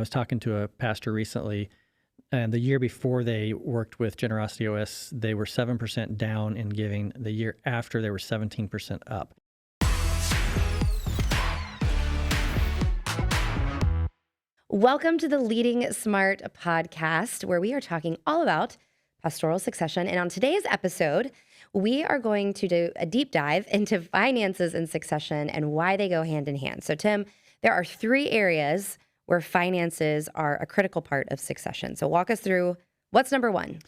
I was talking to a pastor recently, and the year before they worked with Generosity OS, they were 7% down in giving. The year after, they were 17% up. Welcome to the LeadingSmart Podcast, where we are talking all about pastoral succession. And on today's episode, we are going to do a deep dive into finances and succession and why they go hand in hand. So, Tim, there are 3 areas where finances are a critical part of succession. So walk us through what's number 1.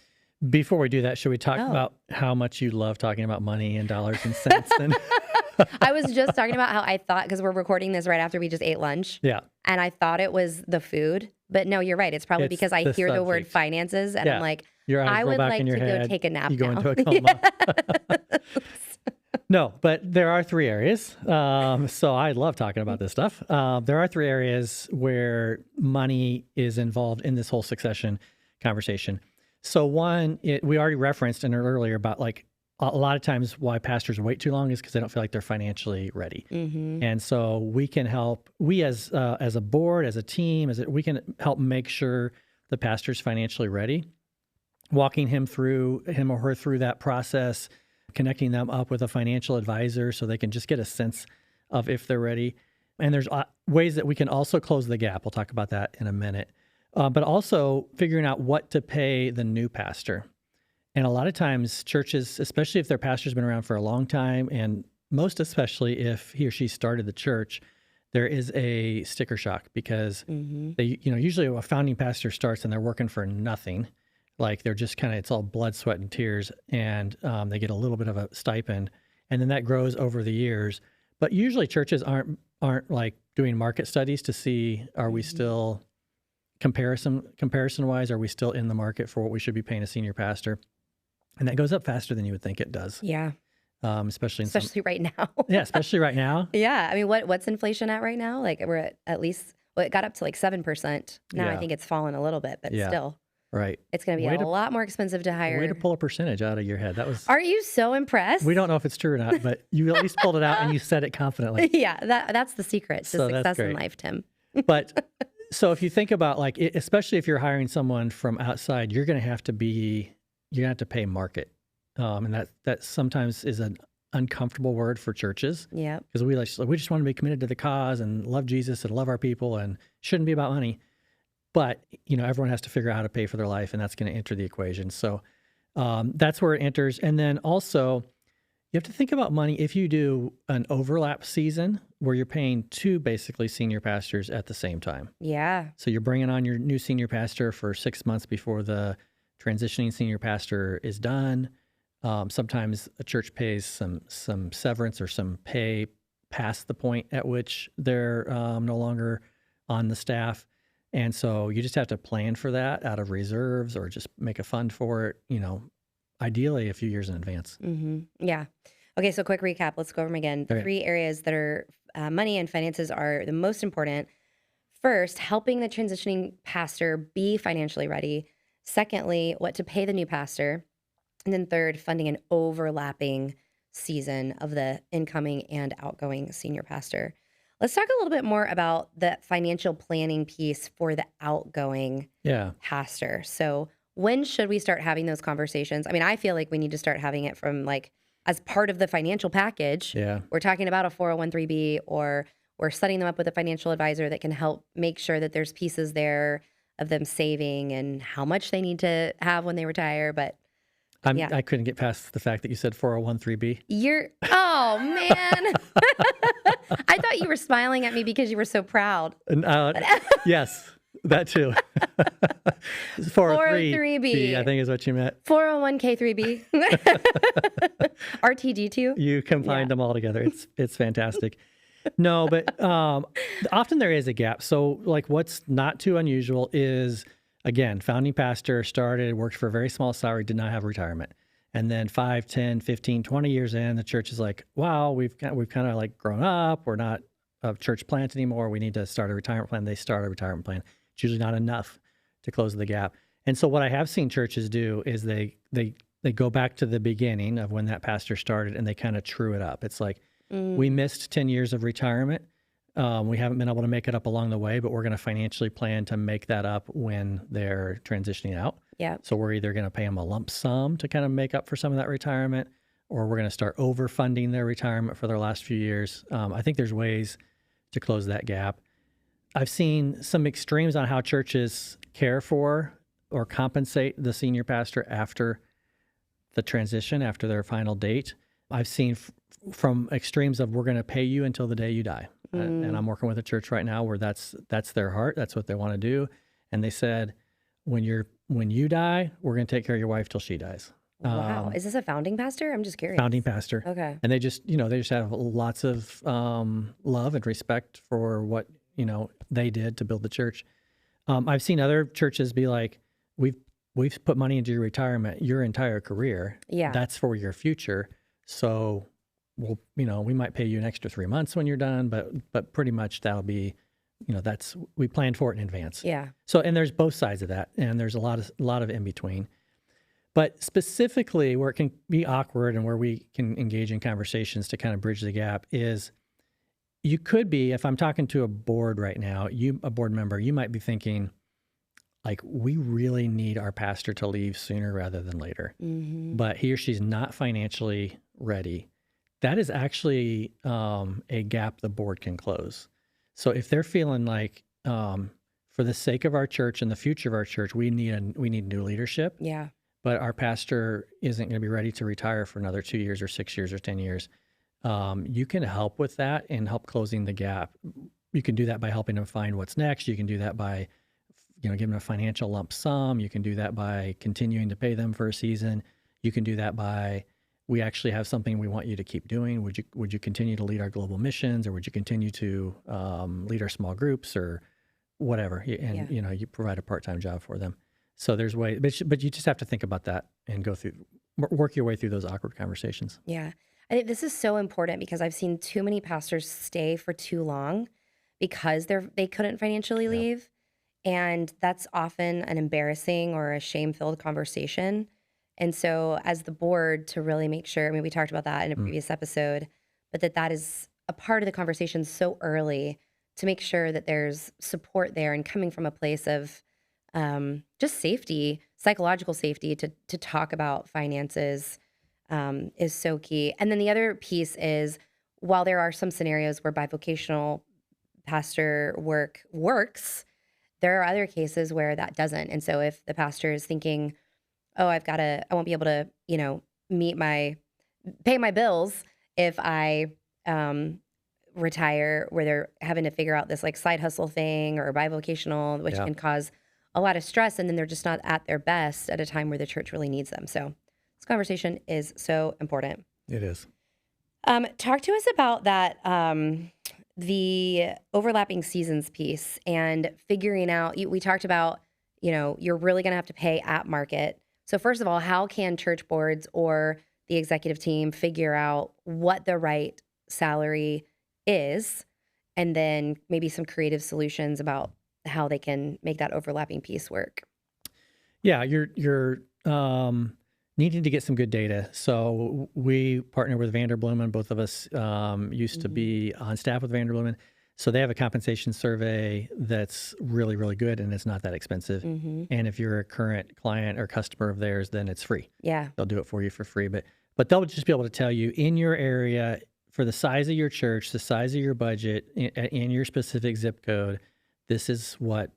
Before we do that, should we talk about how much you love talking about money and dollars and cents? And I was just talking about how I thought, because we're recording this right after we just ate lunch. Yeah. And I thought it was the food. But no, you're right. It's probably because I hear the word finances and I'm like, your eyes I roll would back like in your to head. go take a nap You go now. into a coma. No, but there are 3 areas. So I love talking about this stuff. There are 3 areas where money is involved in this whole succession conversation. So one, we already referenced in earlier about like a lot of times why pastors wait too long is because they don't feel like they're financially ready. Mm-hmm. And so we can help, we as a board, as a team, we can help make sure the pastor's financially ready, walking him or her through that process, connecting them up with a financial advisor so they can just get a sense of if they're ready. And there's ways that we can also close the gap. We'll talk about that in a minute. But also figuring out what to pay the new pastor. And a lot of times churches, especially if their pastor's been around for a long time, and most especially if he or she started the church, there is a sticker shock because they, usually a founding pastor starts and they're working for nothing. Like they're just kind of, it's all blood, sweat, and tears, and they get a little bit of a stipend, and then that grows over the years. But usually churches aren't like doing market studies to see, are we still comparison-wise, are we still in the market for what we should be paying a senior pastor? And that goes up faster than you would think it does. Yeah. Especially right now. Yeah, especially right now. Yeah. I mean, what's inflation at right now? Like we're at least, it got up to like 7%. Now I think it's fallen a little bit, but still. Right. It's going to be a lot more expensive to hire. Way to pull a percentage out of your head. Aren't you so impressed? We don't know if it's true or not, but you at least pulled it out and you said it confidently. Yeah, that's the secret to success in life, Tim. But so if you think about like, especially if you're hiring someone from outside, you're going to have to pay market. And that sometimes is an uncomfortable word for churches. Yeah. Because we just want to be committed to the cause and love Jesus and love our people and shouldn't be about money. But, everyone has to figure out how to pay for their life, and that's going to enter the equation. So that's where it enters. And then also, you have to think about money if you do an overlap season where you're paying 2 basically senior pastors at the same time. Yeah. So you're bringing on your new senior pastor for 6 months before the transitioning senior pastor is done. Sometimes a church pays some severance or some pay past the point at which they're no longer on the staff. And so you just have to plan for that out of reserves or just make a fund for it, ideally a few years in advance. Mm-hmm. Yeah. Okay, so quick recap. Let's go over them again. The 3 areas that are money and finances are the most important. First, helping the transitioning pastor be financially ready. Secondly, what to pay the new pastor. And then third, funding an overlapping season of the incoming and outgoing senior pastor. Let's talk a little bit more about the financial planning piece for the outgoing pastor. So when should we start having those conversations? I mean, I feel like we need to start having it from as part of the financial package. Yeah. We're talking about a 401(c)(3) or we're setting them up with a financial advisor that can help make sure that there's pieces there of them saving and how much they need to have when they retire. But I couldn't get past the fact that you said 401(c)(3). Oh man. I thought you were smiling at me because you were so proud. Yes, that too. 403B. I think is what you meant. 401(k)(3)B. RTD2. You combined them all together. It's fantastic. No, but often there is a gap. So what's not too unusual is, again, founding pastor started, worked for a very small salary, did not have retirement. And then 5, 10, 15, 20 years in, the church is like, wow, we've kind of grown up. We're not a church plant anymore. We need to start a retirement plan. They start a retirement plan. It's usually not enough to close the gap. And so what I have seen churches do is they go back to the beginning of when that pastor started and they kind of true it up. It's like, we missed 10 years of retirement. We haven't been able to make it up along the way, but we're going to financially plan to make that up when they're transitioning out. Yeah. So we're either going to pay them a lump sum to kind of make up for some of that retirement, or we're going to start overfunding their retirement for their last few years. I think there's ways to close that gap. I've seen some extremes on how churches care for or compensate the senior pastor after the transition, after their final date. I've seen from extremes of we're going to pay you until the day you die. And I'm working with a church right now where that's their heart. That's what they want to do. And they said, when you die, we're going to take care of your wife till she dies. Wow. Is this a founding pastor? I'm just curious. Founding pastor. Okay. And they just have lots of love and respect for what, they did to build the church. I've seen other churches be like, we've put money into your retirement, your entire career. Yeah. That's for your future. So we might pay you an extra 3 months when you're done, but pretty much that'll be, we planned for it in advance. Yeah. So, and there's both sides of that, and there's a lot of in between. But specifically where it can be awkward and where we can engage in conversations to kind of bridge the gap is you could be, if I'm talking to a board right now, a board member, you might be thinking, like, we really need our pastor to leave sooner rather than later, but he or she's not financially ready. That is actually a gap the board can close. So if they're feeling like, for the sake of our church and the future of our church, we need new leadership. Yeah. But our pastor isn't going to be ready to retire for another 2 years or 6 years or 10 years. You can help with that and help closing the gap. You can do that by helping them find what's next. You can do that by giving them a financial lump sum. You can do that by continuing to pay them for a season. You can do that by, we actually have something we want you to keep doing. Would you continue to lead our global missions, or would you continue to lead our small groups or whatever? And you provide a part-time job for them. So there's ways, but you just have to think about that and work your way through those awkward conversations. Yeah. I think this is so important because I've seen too many pastors stay for too long because they couldn't financially leave. And that's often an embarrassing or a shame-filled conversation. And so as the board, to really make sure, we talked about that in a previous episode, but that is a part of the conversation so early to make sure that there's support there and coming from a place of just safety, psychological safety to talk about finances is so key. And then the other piece is, while there are some scenarios where bivocational pastor work works, there are other cases where that doesn't. And so if the pastor is thinking, oh, I won't be able to, pay my bills if I retire, where they're having to figure out this like side hustle thing or bivocational, which can cause a lot of stress. And then they're just not at their best at a time where the church really needs them. So this conversation is so important. It is. Talk to us about that, the overlapping seasons piece and figuring out, we talked about, you're really going to have to pay at market. So first of all, how can church boards or the executive team figure out what the right salary is, and then maybe some creative solutions about how they can make that overlapping piece work? Yeah, you're needing to get some good data. So we partner with Vanderbloemen. Both of us used to be on staff with Vanderbloemen. So they have a compensation survey that's really, really good, and it's not that expensive. And if you're a current client or customer of theirs, then it's free. Yeah. They'll do it for you for free. But they'll just be able to tell you in your area, for the size of your church, the size of your budget, in your specific zip code, this is what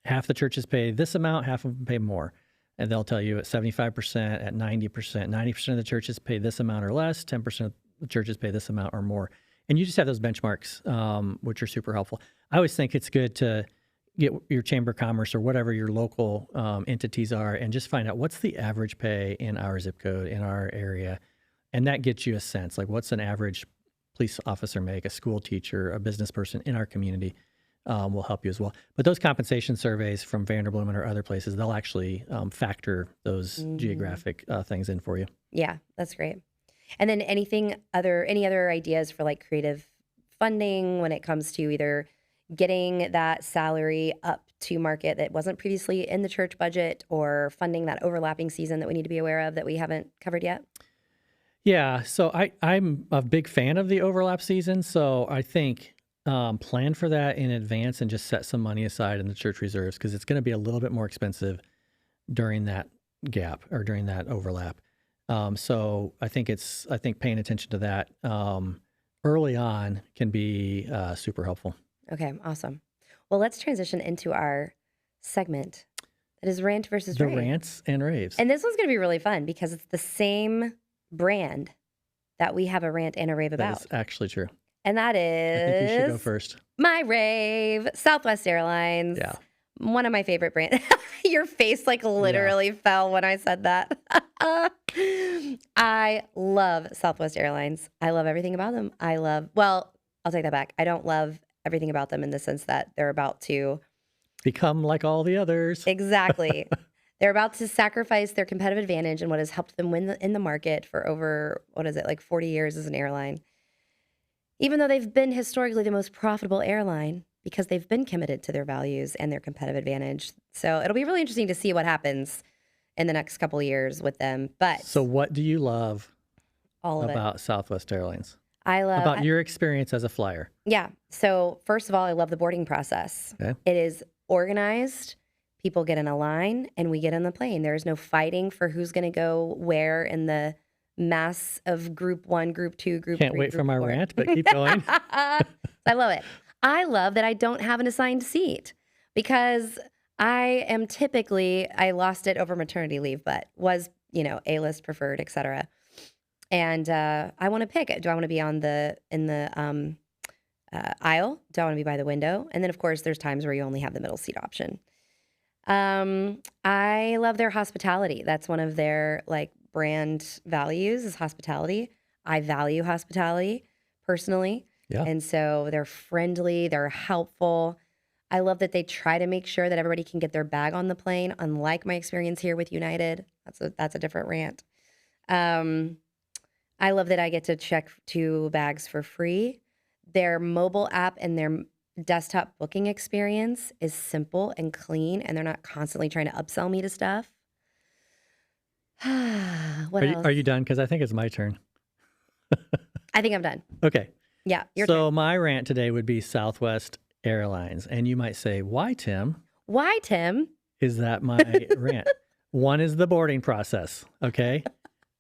half the churches pay this amount, half of them pay more. And they'll tell you at 75%, at 90%, 90% of the churches pay this amount or less, 10% of the churches pay this amount or more. And you just have those benchmarks, which are super helpful. I always think it's good to get your Chamber of Commerce or whatever your local entities are and just find out what's the average pay in our zip code, in our area. And that gets you a sense, like what's an average police officer make, a school teacher, a business person in our community. Will help you as well. But those compensation surveys from Vanderbloemen or other places, they'll actually factor those geographic things in for you. Yeah, that's great. And then any other ideas for like creative funding when it comes to either getting that salary up to market that wasn't previously in the church budget, or funding that overlapping season that we need to be aware of that we haven't covered yet? Yeah, so I'm a big fan of the overlap season. So I think plan for that in advance and just set some money aside in the church reserves, because it's going to be a little bit more expensive during that gap or during that overlap. So I think paying attention to that early on can be super helpful. Okay, awesome. Well, let's transition into our segment that is rant versus The rave. rants and raves. And this one's going to be really fun because it's the same brand that we have a rant and a rave about. That is actually true. And that I think you should go is first. my rave, Southwest Airlines. Yeah. One of my favorite brands. Your face like literally fell when I said that. I love Southwest Airlines. I love everything about them. Well, I'll take that back. I don't love everything about them in the sense that they're about to Become like all the others. Exactly. They're about to sacrifice their competitive advantage and what has helped them win in the market for over, 40 years as an airline. Even though they've been historically the most profitable airline because they've been committed to their values and their competitive advantage. So it'll be really interesting to see what happens in the next couple of years with them. But So what do you love all of about Southwest Airlines? I love About your experience as a flyer? Yeah. So first of all, I love the boarding process. Okay. It is organized. People get in a line and we get on the plane. There's no fighting for who's going to go where in the mass of group 1, group 2, group 3. Can't wait for group my 4. rant, but keep going. I love it. I love that I don't have an assigned seat because I am typically, I lost it over maternity leave, but was, A-list preferred, et cetera. And I want to pick it. Do I want to be in the aisle? Do I want to be by the window? And then, of course, there's times where you only have the middle seat option. I love their hospitality. That's one of their brand values is hospitality. I value hospitality personally. Yeah. And so they're friendly, they're helpful. I love that they try to make sure that everybody can get their bag on the plane, unlike my experience here with United. That's a different rant. I love that I get to check 2 bags for free. Their mobile app and their desktop booking experience is simple and clean, and they're not constantly trying to upsell me to stuff. What else? Are you done? Because I think it's my turn. I think I'm done. Okay. Yeah, your So turn. my rant today would be Southwest Airlines. And you might say, why, Tim? Why, Tim? Is that my rant? One is the boarding process. Okay.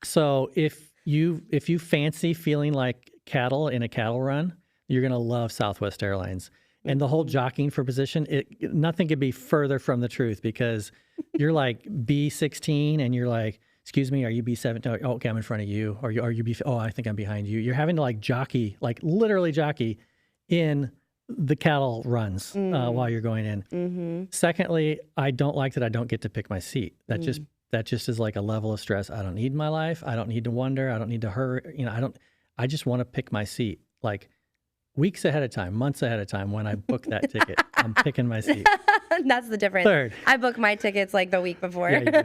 So if you fancy feeling like cattle in a cattle run, you're going to love Southwest Airlines. And the whole jockeying for position, nothing could be further from the truth, because you're like B16 and you're like, excuse me, are you B17? Oh, okay, I'm in front of you. Are you B? Oh, I think I'm behind you. You're having to jockey, literally jockey in the cattle runs while you're going in. Mm-hmm. Secondly, I don't like that I don't get to pick my seat. That just is like a level of stress I don't need in my life. I don't need to wonder. I don't need to hurry. I just want to pick my seat. Weeks ahead of time, months ahead of time, when I book that ticket, I'm picking my seat. That's the difference. Third. I book my tickets the week before. Yeah, you do.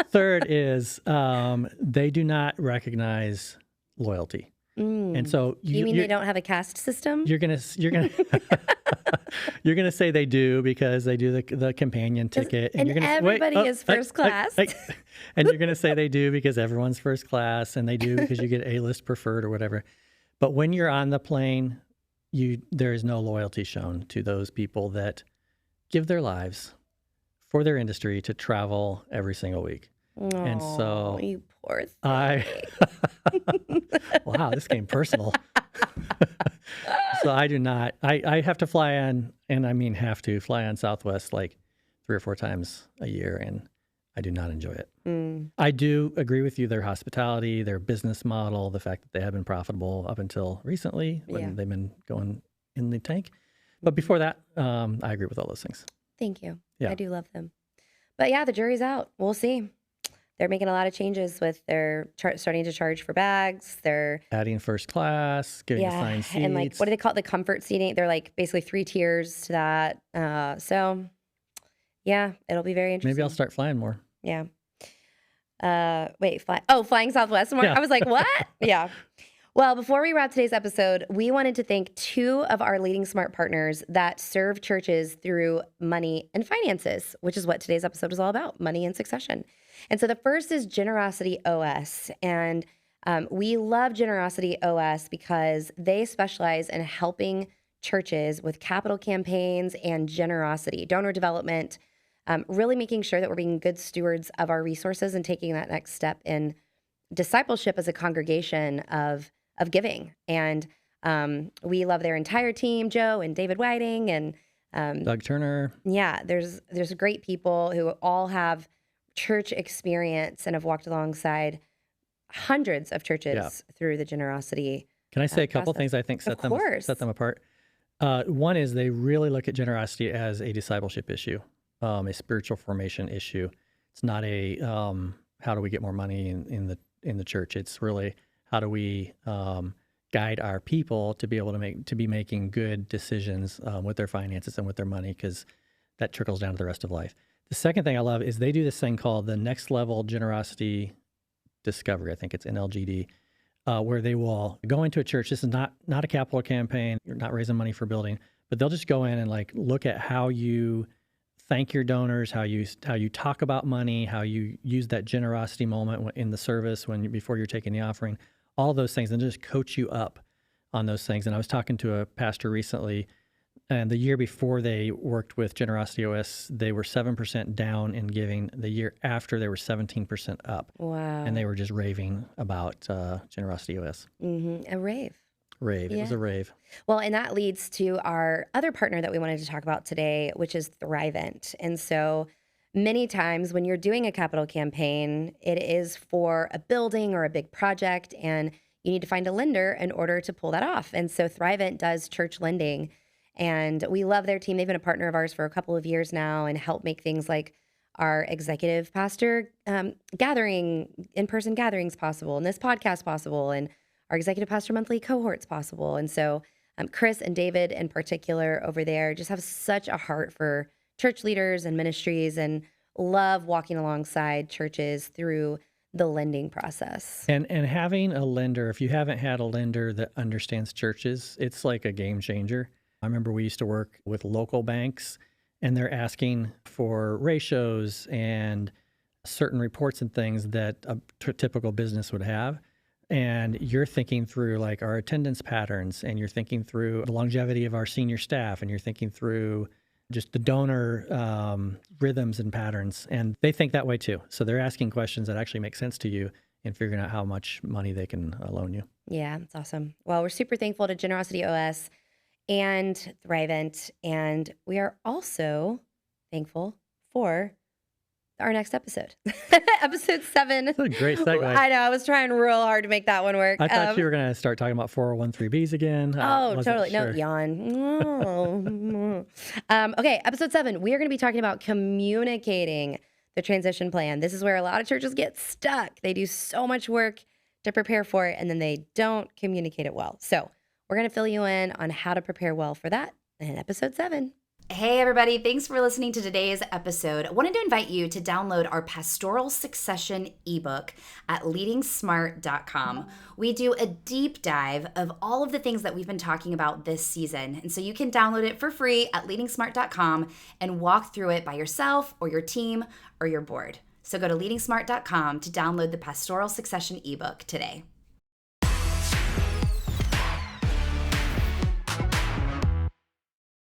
Third is they do not recognize loyalty. And so You mean they don't have a caste system? you're gonna you're gonna say they do because they do the companion ticket, and you're gonna everybody is first class. and you're gonna say they do because everyone's first class, and they do because you get A-list preferred or whatever. But when you're on the plane, there is no loyalty shown to those people that give their lives for their industry to travel every single week. And so you poor thing. wow, this came personal. So I do not, I have to fly on, and I mean fly on Southwest 3 or 4 times a year, and I do not enjoy it. I do agree with you, their hospitality, their business model, the fact that they have been profitable up until recently when they've been going in the tank. But before that, I agree with all those things. Thank you. Yeah. I do love them. But yeah, the jury's out. We'll see. They're making a lot of changes with their starting to charge for bags. They're adding first class, giving assigned seats. And what do they call it? The comfort seating. They're basically 3 tiers to that. So yeah, it'll be very interesting. Maybe I'll start flying more. Yeah. Flying Southwest more. Yeah. I was like, what? Yeah. Well, before we wrap today's episode, we wanted to thank 2 of our LeadingSmart partners that serve churches through money and finances, which is what today's episode is all about, money and succession. And so the first is Generosity OS. And we love Generosity OS because they specialize in helping churches with capital campaigns and generosity, donor development, really making sure that we're being good stewards of our resources and taking that next step in discipleship as a congregation of giving. And we love their entire team, Joe and David Whiting and Doug Turner. Yeah, there's great people who all have church experience and have walked alongside hundreds of churches through the generosity. Can I say a couple things I think set them apart? One is they really look at generosity as a discipleship issue, a spiritual formation issue. It's not a how do we get more money in the church. It's really how do we guide our people to be able to be making good decisions with their finances and with their money, because that trickles down to the rest of life. The second thing I love is they do this thing called the Next Level Generosity Discovery. I think it's NLGD. Where they will go into a church. This is not a capital campaign. You're not raising money for building, but they'll just go in and like look at how you thank your donors, how you talk about money, how you use that generosity moment in the service before you're taking the offering, all those things, and just coach you up on those things. And I was talking to a pastor recently, and the year before they worked with Generosity OS, they were 7% down in giving. The year after, they were 17% up. Wow. And they were just raving about Generosity OS. Mm-hmm. A rave. Rave. Yeah. It was a rave. Well, and that leads to our other partner that we wanted to talk about today, which is Thrivent. And so many times when you're doing a capital campaign, it is for a building or a big project, and you need to find a lender in order to pull that off. And so Thrivent does church lending. And we love their team. They've been a partner of ours for a couple of years now and help make things like our executive pastor in-person gatherings possible, and this podcast possible, and our executive pastor monthly cohorts possible. And so Chris and David in particular over there just have such a heart for church leaders and ministries and love walking alongside churches through the lending process. And having a lender, if you haven't had a lender that understands churches, it's like a game changer. I remember we used to work with local banks, and they're asking for ratios and certain reports and things that a typical business would have. And you're thinking through like our attendance patterns, and you're thinking through the longevity of our senior staff, and you're thinking through just the donor rhythms and patterns. And they think that way too. So they're asking questions that actually make sense to you and figuring out how much money they can loan you. Yeah, it's awesome. Well, we're super thankful to Generosity OS and Thrivent, and we are also thankful for our next episode. Episode 7. That's a great segue. I know, I was trying real hard to make that one work. I thought you were going to start talking about 401(b)(3)s again. Totally. Sure. No, yawn. Okay, episode 7, we are going to be talking about communicating the transition plan. This is where a lot of churches get stuck. They do so much work to prepare for it, and then they don't communicate it well. So we're going to fill you in on how to prepare well for that in episode 7. Hey everybody, thanks for listening to today's episode. I wanted to invite you to download our Pastoral Succession ebook at LeadingSmart.com. We do a deep dive of all of the things that we've been talking about this season. And so you can download it for free at LeadingSmart.com and walk through it by yourself or your team or your board. So go to LeadingSmart.com to download the Pastoral Succession ebook today.